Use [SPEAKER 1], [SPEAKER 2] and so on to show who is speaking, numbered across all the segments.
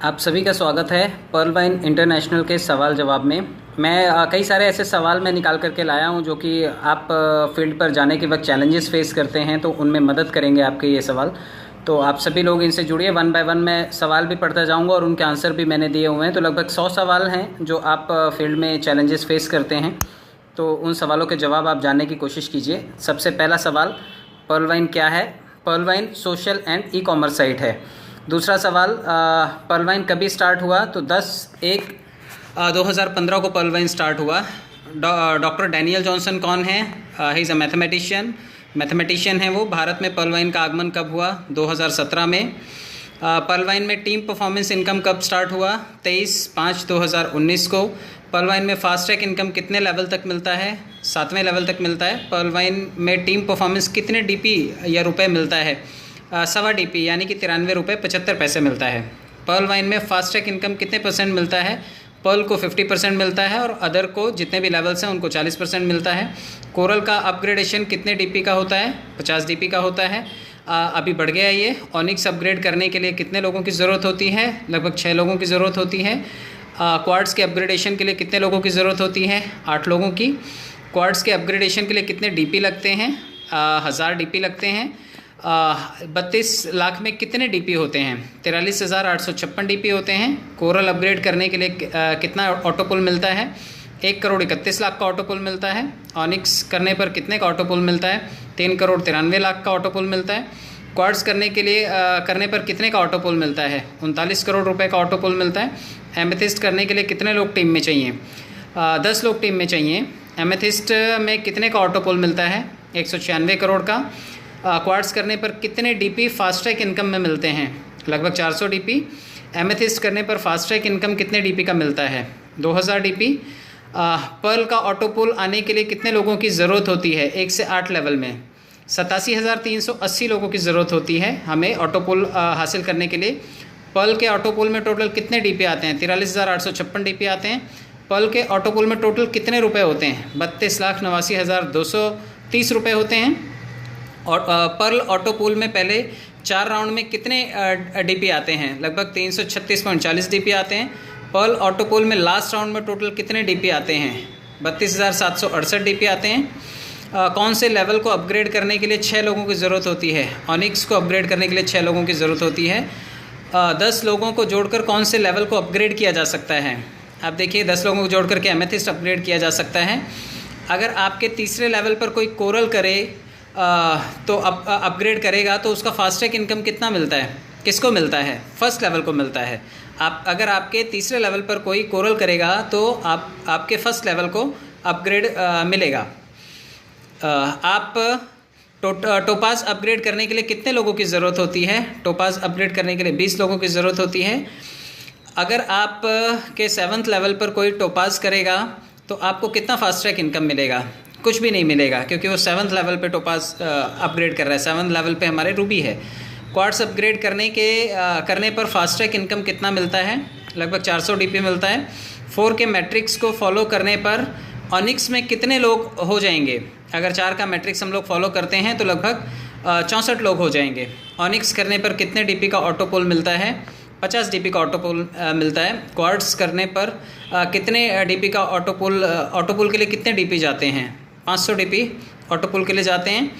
[SPEAKER 1] आप सभी का स्वागत है पर्ल वाइन इंटरनेशनल के सवाल जवाब में। मैं कई सारे ऐसे सवाल मैं निकाल करके लाया हूं जो कि आप फील्ड पर जाने के वक्त चैलेंजेस फेस करते हैं, तो उनमें मदद करेंगे आपके ये सवाल। तो आप सभी लोग इनसे जुड़िए। वन बाय वन मैं सवाल भी पढ़ता जाऊंगा और उनके आंसर भी मैंने दिए हुए हैं। तो लगभग 100 सवाल हैं जो आप फील्ड में चैलेंजेस फेस करते हैं, तो उन सवालों के जवाब आप जानने की कोशिश कीजिए। सबसे पहला सवाल, पर्ल वाइन क्या है? Pearl Vine social and e commerce site है। दूसरा सवाल, पर्ल वाइन कभी स्टार्ट हुआ? तो 10/1/2015 को पर्ल वाइन स्टार्ट हुआ। डॉक्टर डैनियल जॉनसन कौन है? ही इज़ अ मैथमेटिशियन है वो। भारत में पर्ल वाइन का आगमन कब हुआ? 2017 में। पर्ल वाइन में टीम परफॉर्मेंस इनकम कब स्टार्ट हुआ? 23/5/2019 को। पर्ल वाइन में फास्ट ट्रैक इनकम कितने लेवल तक मिलता है? 7वें लेवल तक मिलता है। पर्ल वाइन में टीम परफॉर्मेंस कितने डीपी या रुपए मिलता है? 1.25 DP यानी कि 93 रुपये 75 पैसे मिलता है। पर्ल वाइन में फास्ट ट्रैक इनकम कितने % मिलता है? पर्ल को 50% मिलता है और अदर को जितने भी लेवल्स हैं उनको 40% मिलता है। कोरल का अपग्रेडेशन कितने DP का होता है? 50 DP का होता है। अभी बढ़ गया ये। ऑनिक्स अपग्रेड करने के लिए कितने लोगों की ज़रूरत होती है? लगभग 6 लोगों की ज़रूरत होती है। क्वार्ट्स के अपग्रेडेशन के लिए कितने लोगों की ज़रूरत होती है? 8 लोगों की। क्वार्ट्स के अपग्रेडेशन के लिए कितने DP लगते हैं? 1000 DP लगते हैं। 32 लाख में कितने DP होते हैं? 43,856 DP होते हैं। कोरल अपग्रेड करने के लिए कितना ऑटोपुल मिलता है? 1,31,00,000 का ऑटोपुल मिलता है। ऑनिक्स करने पर कितने का ऑटोपुल मिलता है? 3,93,00,000 का ऑटोपुल मिलता है। क्वार्ट्स करने के लिए करने पर कितने का ऑटोपुल मिलता है? 39 करोड़ रुपए का ऑटोपुल मिलता है। एमेथिस्ट करने के लिए कितने लोग टीम में चाहिए? 10 लोग टीम में चाहिए। एमेथिस्ट में कितने का ऑटोपुल मिलता है? 196 करोड़ का। क्वार्ट्स करने पर कितने DP फास्ट ट्रैक इनकम में मिलते हैं? लगभग 400 DP। एमेथिस्ट करने पर फास्ट ट्रैक इनकम कितने DP का मिलता है? 2000 DP। पर्ल का ऑटोपुल आने के लिए कितने लोगों की ज़रूरत होती है? 1 से 8 लेवल में 87,380 लोगों की ज़रूरत होती है हमें ऑटोपुल हासिल करने के लिए। पर्ल के ऑटोपुल में टोटल कितने DP आते हैं? 43,856 DP आते हैं। पर्ल के ऑटोपुल में टोटल कितने रुपए होते हैं? 32,89,230 रुपये होते हैं। और पर्ल ऑटोपूल में पहले 4 राउंड में कितने DP आते हैं? लगभग 336.40 DP आते हैं। पर्ल ऑटोपूल में लास्ट राउंड में टोटल कितने DP आते हैं? 32,768 DP आते हैं। कौन से लेवल को अपग्रेड करने के लिए 6 लोगों की ज़रूरत होती है? ऑनिक्स को अपग्रेड करने के लिए 6 लोगों की ज़रूरत होती है। 10 लोगों को जोड़कर कौन से लेवल को अपग्रेड किया जा सकता है? आप देखिए, 10 लोगों को जोड़ करके एमेथिस्ट अपग्रेड किया जा सकता है। अगर आपके तीसरे लेवल पर कोई कोरल करे तो अपग्रेड करेगा तो उसका फास्ट ट्रैक इनकम कितना मिलता है? किसको मिलता है? फर्स्ट लेवल को मिलता है। अगर आपके तीसरे लेवल पर कोई कोरल करेगा तो आपके फर्स्ट लेवल को अपग्रेड मिलेगा। आप टोपाज अपग्रेड करने के लिए कितने लोगों की ज़रूरत होती है? टोपाज अपग्रेड करने के लिए 20 लोगों की ज़रूरत होती है। अगर आप के 7th लेवल पर कोई टोपाज करेगा तो आपको कितना फास्ट ट्रैक इनकम मिलेगा? कुछ भी नहीं मिलेगा, क्योंकि वो 7th लेवल पे टोपाज अपग्रेड कर रहा है। 7th लेवल पे हमारे रूबी है। क्वार्ट्स अपग्रेड करने पर फास्ट ट्रैक इनकम कितना मिलता है? लगभग 400 DP मिलता है। 4 के मैट्रिक्स को फॉलो करने पर ऑनिक्स में कितने लोग हो जाएंगे? अगर 4 का मैट्रिक्स हम लोग फॉलो करते हैं तो लगभग 64 लोग हो जाएंगे। ऑनिक्स करने पर कितने DP का ऑटोपोल मिलता है? 50 DP का ऑटोपोल मिलता है। क्वार्ट्स करने पर कितने DP का ऑटोपोल के लिए कितने DP जाते हैं? 500 DP ऑटोपुल के लिए जाते हैं।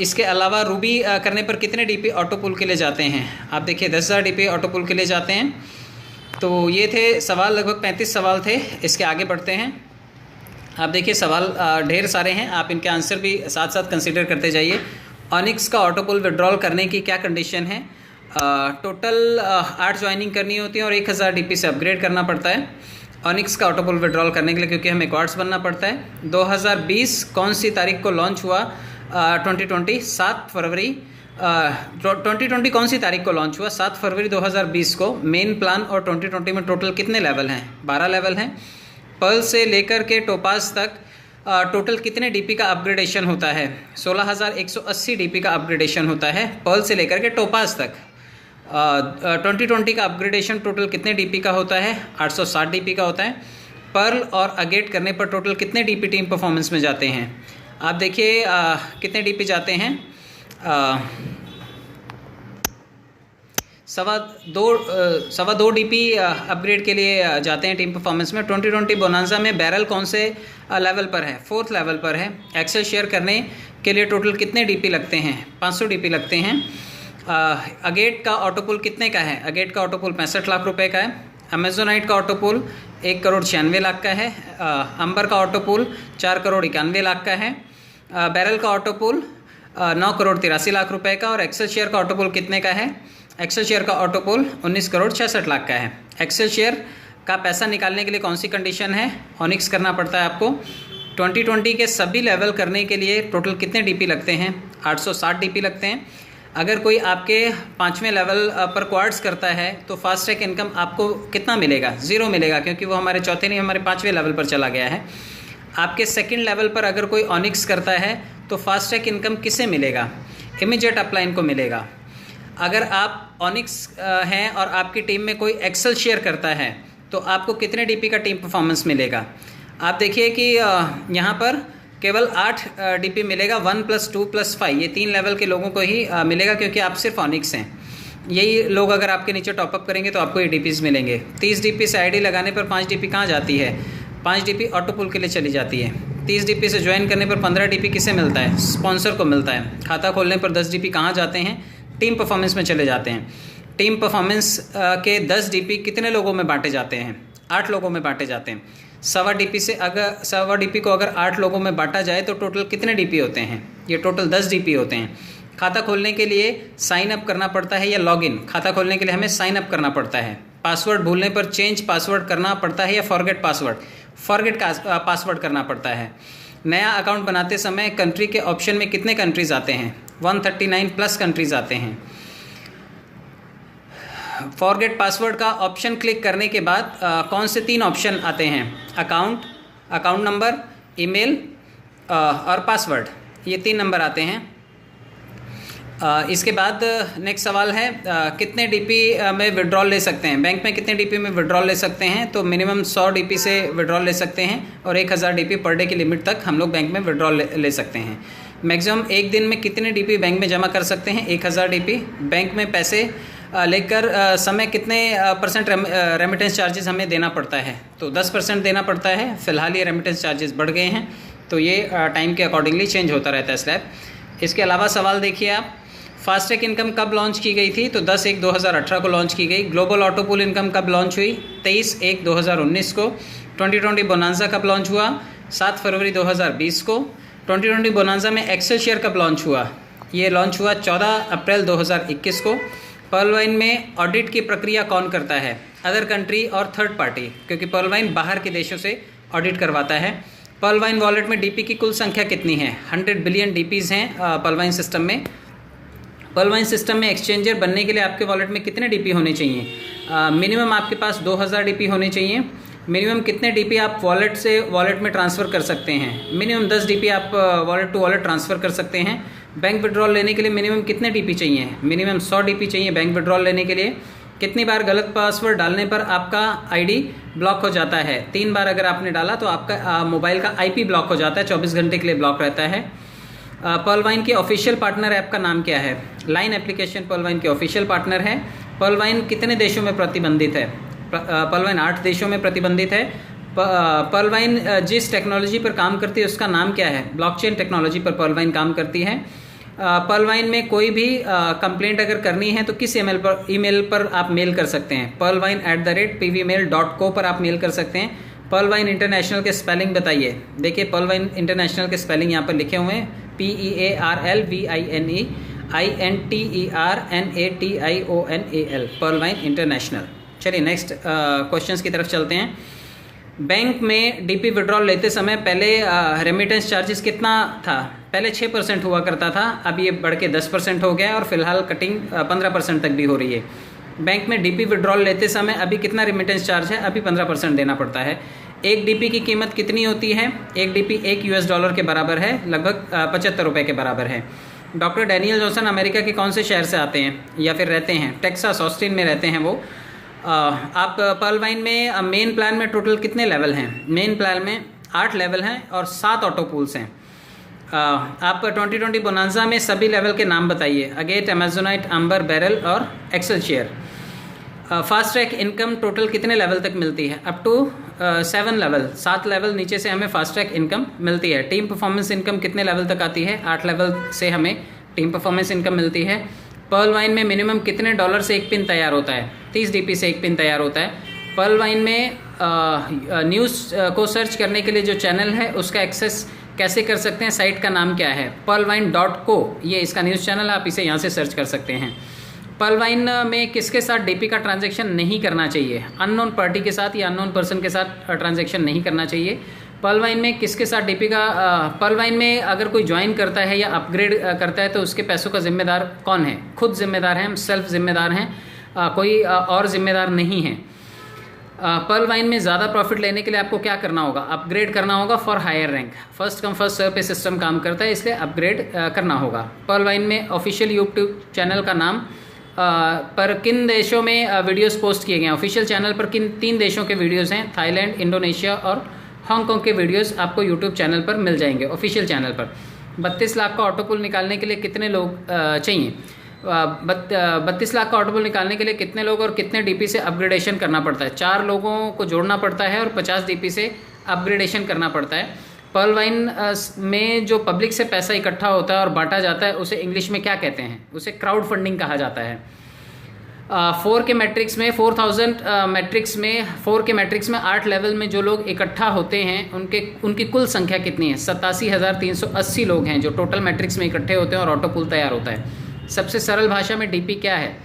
[SPEAKER 1] इसके अलावा रूबी करने पर कितने DP ऑटोपुल के लिए जाते हैं? आप देखिए, 10,000 DP ऑटोपुल के लिए जाते हैं। तो ये थे सवाल, लगभग 35 सवाल थे। इसके आगे बढ़ते हैं। आप देखिए, सवाल ढेर सारे हैं, आप इनके आंसर भी साथ साथ कंसिडर करते जाइए। ऑनिक्स का ऑटोपुल विड्रॉल करने की क्या कंडीशन है? टोटल 8 ज्वाइनिंग करनी होती है और 1000 DP से अपग्रेड करना पड़ता है ऑनिक्स का ऑटोपुल विड्रॉल करने के लिए, क्योंकि हमें क्वार्ट्स बनना पड़ता है। 2020 कौन सी तारीख को लॉन्च हुआ? 2020 7 फरवरी 2020 कौन सी तारीख को लॉन्च हुआ? 7 फरवरी 2020 को। मेन प्लान और 2020 में टोटल कितने लेवल हैं? 12 लेवल हैं। पर्ल से लेकर के टोपाज तक टोटल कितने DP का अपग्रेडेशन होता है? 16,180 DP का अपग्रेडेशन होता है पर्ल से लेकर के टोपाज तक। 2020 का अपग्रेडेशन टोटल कितने DP का होता है? 860 DP का होता है। पर्ल और अगेट करने पर टोटल कितने DP टीम परफॉर्मेंस में जाते हैं? आप देखिए, कितने DP जाते हैं? सवा दो डीपी अपग्रेड के लिए जाते हैं टीम परफॉर्मेंस में। 2020 बोनांजा में बैरल कौन से लेवल पर है? 4th लेवल पर है। एक्सेल शेयर करने के लिए टोटल कितने डीपी लगते हैं? 500 डीपी लगते हैं। अगेट का ऑटोपुल कितने का है? अगेट का ऑटोपुल 65 लाख रुपए का है। अमेजोनाइट का ऑटोपुल 1 करोड़ 96 लाख का है। अंबर का ऑटोपुल 4 करोड़ 91 लाख का है। बैरल का ऑटोपुल 9 करोड़ 83 लाख रुपए का। और एक्सेल शेयर का ऑटोपुल कितने का है? एक्सेल शेयर का ऑटोपुल 19 करोड़ 66 लाख का है। एक्सेल शेयर का पैसा निकालने के लिए कौन सी कंडीशन है? ऑनिक्स करना पड़ता है आपको। 2020 के सभी लेवल करने के लिए टोटल कितने डीपी लगते हैं? 860 डीपी लगते हैं। अगर कोई आपके 5वें लेवल पर क्वार्ट्स करता है तो फास्ट ट्रैक इनकम आपको कितना मिलेगा? 0 मिलेगा, क्योंकि वो हमारे चौथे नहीं हमारे 5वें लेवल पर चला गया है। आपके 2nd लेवल पर अगर कोई ऑनिक्स करता है तो फास्ट ट्रैक इनकम किसे मिलेगा? इमीडिएट अपलाइन को मिलेगा। अगर आप ऑनिक्स हैं और आपकी टीम में कोई एक्सेल शेयर करता है तो आपको कितने डीपी का टीम परफॉर्मेंस मिलेगा? आप देखिए कि यहाँ पर केवल 8 डीपी मिलेगा। 1 + 2 + 5 ये 3 लेवल के लोगों को ही मिलेगा, क्योंकि आप सिर्फ ऑनिक्स हैं। यही लोग अगर आपके नीचे टॉपअप करेंगे तो आपको ये डीपीज़ मिलेंगे। 30 डीपी से आईडी लगाने पर 5 डीपी कहाँ जाती है? 5 डीपी ऑटोपुल के लिए चली जाती है। 30 डीपी से ज्वाइन करने पर 15 डीपी किसे मिलता है? स्पॉन्सर को मिलता है। खाता खोलने पर 10 डीपी कहाँ जाते हैं? टीम परफॉर्मेंस में चले जाते हैं। टीम परफॉर्मेंस के 10 डीपी कितने लोगों में बांटे जाते हैं? 8 लोगों में बांटे जाते हैं। सवा डीपी को अगर 8 लोगों में बांटा जाए तो टोटल कितने डीपी होते हैं? ये टोटल 10 डीपी होते हैं। खाता खोलने के लिए साइन अप करना पड़ता है या लॉगिन? खाता खोलने के लिए हमें साइन अप करना पड़ता है। पासवर्ड भूलने पर चेंज पासवर्ड करना पड़ता है या फॉरगेट पासवर्ड? फॉरगेट पासवर्ड करना पड़ता है। नया अकाउंट बनाते समय कंट्री के ऑप्शन में कितने कंट्रीज आते हैं? 139+ कंट्रीज आते हैं। फॉरगेट पासवर्ड का ऑप्शन क्लिक करने के बाद कौन से 3 ऑप्शन आते हैं? अकाउंट नंबर, ईमेल और पासवर्ड, ये 3 नंबर आते हैं। इसके बाद नेक्स्ट सवाल है कितने डीपी में विड्रॉल ले सकते हैं? बैंक में कितने डीपी में विड्रॉल ले सकते हैं? तो मिनिमम 100 डीपी से विड्रॉल ले सकते हैं और 1000 डीपी पर डे की लिमिट तक हम लोग बैंक में विड्रॉल ले सकते हैं। मैक्सिमम एक दिन में कितने डीपी बैंक में जमा कर सकते हैं? 1000 डीपी। बैंक में पैसे लेकर समय कितने % रेमिटेंस चार्जेस हमें देना पड़ता है? तो 10% देना पड़ता है। फ़िलहाल ये रेमिटेंस चार्जेस बढ़ गए हैं, तो ये टाइम के अकॉर्डिंगली चेंज होता रहता है स्लैब। इसके अलावा सवाल देखिए आप, फास्ट ट्रैक इनकम कब लॉन्च की गई थी? तो 10/1/2018 को लॉन्च की गई। ग्लोबल ऑटोपुल इनकम कब लॉन्च हुई? 23/1/2019 को। 2020 बोनांजा कब लॉन्च हुआ? 7 फरवरी 2020 को। 2020 बोनांजा में एक्सेल शेयर कब लॉन्च हुआ? ये लॉन्च हुआ 14 अप्रैल 2021 को। पर्ल वाइन में ऑडिट की प्रक्रिया कौन करता है? अदर कंट्री और थर्ड पार्टी, क्योंकि पर्ल वाइन बाहर के देशों से ऑडिट करवाता है। पर्ल वाइन वॉलेट में डीपी की कुल संख्या कितनी है? 100 बिलियन डीपीज़ हैं पर्ल वाइन सिस्टम में। पर्ल वाइन सिस्टम में एक्सचेंजर बनने के लिए आपके वॉलेट में कितने डीपी होने चाहिए? मिनिमम आपके पास 2000 डीपी होने चाहिए। मिनिमम कितने डीपी आप वॉलेट से वॉलेट में ट्रांसफ़र कर सकते हैं? मिनिमम 10 डीपी आप वॉलेट टू वॉलेट ट्रांसफ़र कर सकते हैं। बैंक विड्रॉल लेने के लिए मिनिमम कितने डीपी चाहिए? मिनिमम 100 डीपी चाहिए बैंक विड्रॉल लेने के लिए। कितनी बार गलत पासवर्ड डालने पर आपका आईडी ब्लॉक हो जाता है? 3 बार अगर आपने डाला तो आपका मोबाइल का आईपी ब्लॉक हो जाता है, 24 घंटे के लिए ब्लॉक रहता है। पर्ल वाइन के ऑफिशियल पार्टनर ऐप का नाम क्या है? लाइन एप्लीकेशन पर्ल वाइन के ऑफिशियल पार्टनर है। पर्ल वाइन कितने देशों में प्रतिबंधित है? पर्ल वाइन 8 देशों में प्रतिबंधित है। पर्ल वाइन जिस टेक्नोलॉजी पर काम करती है उसका नाम क्या है? ब्लॉकचेन टेक्नोलॉजी पर पर्ल वाइन काम करती है। पर्ल वाइन में कोई भी कंप्लेंट अगर करनी है तो किस ईमेल पर आप मेल कर सकते हैं? perlwine@pvmail.co पर आप मेल कर सकते हैं। पर्ल वाइन इंटरनेशनल के स्पेलिंग बताइए। देखिए पर्ल वाइन इंटरनेशनल के स्पेलिंग यहाँ पर लिखे हुए हैं, PEARLVINEINTERNATIONAL, पर्ल वाइन इंटरनेशनल। चलिए नेक्स्ट क्वेश्चंस की तरफ चलते हैं। बैंक में डीपी विड्रॉल लेते समय पहले रेमिटेंस चार्जेस कितना था? पहले 6% हुआ करता था, अब ये बढ़ के 10% हो गया और फिलहाल कटिंग 15% तक भी हो रही है। बैंक में डीपी विड्रॉल लेते समय अभी कितना रेमिटेंस चार्ज है? अभी 15% देना पड़ता है। एक डीपी की कीमत कितनी होती है? एक डीपी $1 के बराबर है, लगभग 75 रुपये के बराबर है। डॉक्टर डैनियल जॉनसन अमेरिका के कौन से शहर से आते हैं या फिर रहते हैं? टेक्सास, ऑस्टिन में रहते हैं वो। आप पर्ल वाइन में मेन प्लान में टोटल कितने लेवल हैं? मेन प्लान में 8 लेवल हैं और 7 ऑटो पूल्स हैं। आप 2020 बोनांजा में सभी लेवल के नाम बताइए। अगेट, अमेजोनाइट, आम्बर, बैरल और Excelsior. Fast track income total कितने लेवल तक मिलती है? अप टू 7 लेवल, 7 लेवल नीचे से हमें फास्ट ट्रैक इनकम मिलती है। टीम परफॉर्मेंस इनकम कितने लेवल तक आती है? 8 लेवल से हमें टीम परफॉर्मेंस इनकम मिलती है। पर्ल वाइन में मिनिमम कितने डॉलर से एक पिन तैयार होता है? 30 DP से एक पिन तैयार होता है। पर्ल वाइन में न्यूज़ को सर्च करने के लिए जो चैनल है उसका एक्सेस कैसे कर सकते हैं? साइट का नाम क्या है? pearlwine.co, ये इसका न्यूज़ चैनल है, आप इसे यहाँ से सर्च कर सकते हैं। पर्ल वाइन में किसके साथ DP का ट्रांजैक्शन नहीं करना चाहिए? अननोन पार्टी के साथ या अननोन पर्सन के साथ ट्रांजैक्शन नहीं करना चाहिए। पर्ल वाइन में किसके साथ DP का पर्ल वाइन में अगर कोई ज्वाइन करता है या अपग्रेड करता है तो उसके पैसों का जिम्मेदार कौन है? खुद जिम्मेदार हैं, हम सेल्फ जिम्मेदार हैं, कोई और जिम्मेदार नहीं है। पर्ल वाइन में ज़्यादा प्रॉफिट लेने के लिए आपको क्या करना होगा? अपग्रेड करना होगा for higher rank. First come first serve पे सिस्टम काम करता है, इसलिए अपग्रेड करना होगा। पर्ल वाइन में ऑफिशियल यूट्यूब चैनल का नाम पर किन देशों में वीडियोस पोस्ट किए गए हैं? ऑफिशियल चैनल पर किन 3 देशों के वीडियोस हैं? थाईलैंड, इंडोनेशिया और हांगकांग के वीडियोस आपको यूट्यूब चैनल पर मिल जाएंगे, ऑफिशियल चैनल पर। 32 लाख का ऑटो पुल निकालने के लिए कितने लोग चाहिए? 32 लाख का ऑटो पुल निकालने के लिए कितने लोग और कितने DP से अपग्रेडेशन करना पड़ता है? 4 लोगों को जोड़ना पड़ता है और 50 DP से अपग्रेडेशन करना पड़ता है। पर्ल वाइन में जो पब्लिक से पैसा इकट्ठा होता है और बांटा जाता है उसे इंग्लिश में क्या कहते हैं? उसे क्राउड फंडिंग कहा जाता है। 4 के मैट्रिक्स में 4000 मैट्रिक्स में 4 के मैट्रिक्स में 8 लेवल में जो लोग इकट्ठा होते हैं उनकी कुल संख्या कितनी है? 87,380 लोग हैं जो टोटल मैट्रिक्स में इकट्ठे होते हैं और ऑटो पुल तैयार होता है। सबसे सरल भाषा में DP क्या है?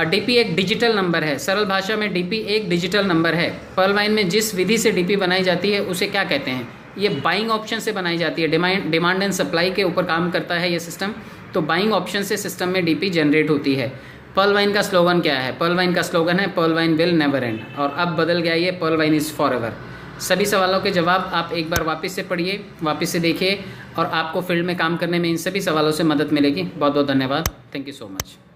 [SPEAKER 1] DP एक डिजिटल नंबर है। सरल भाषा में DP एक डिजिटल नंबर है। पर्ल वाइन में जिस विधि से DP बनाई जाती है उसे क्या कहते हैं? ये बाइंग ऑप्शन से बनाई जाती है। डिमांड एंड सप्लाई के ऊपर काम करता है ये सिस्टम, तो बाइंग ऑप्शन से सिस्टम में DP जनरेट होती है। पर्ल वाइन का स्लोगन क्या है? पर्ल वाइन का स्लोगन है Pearl Vine will never end, और अब बदल गया ये, Pearl Vine is forever. सभी सवालों के जवाब आप एक बार वापस से पढ़िए, वापस से देखिए, और आपको फील्ड में काम करने में इन सभी सवालों से मदद मिलेगी। बहुत बहुत धन्यवाद। Thank you so much.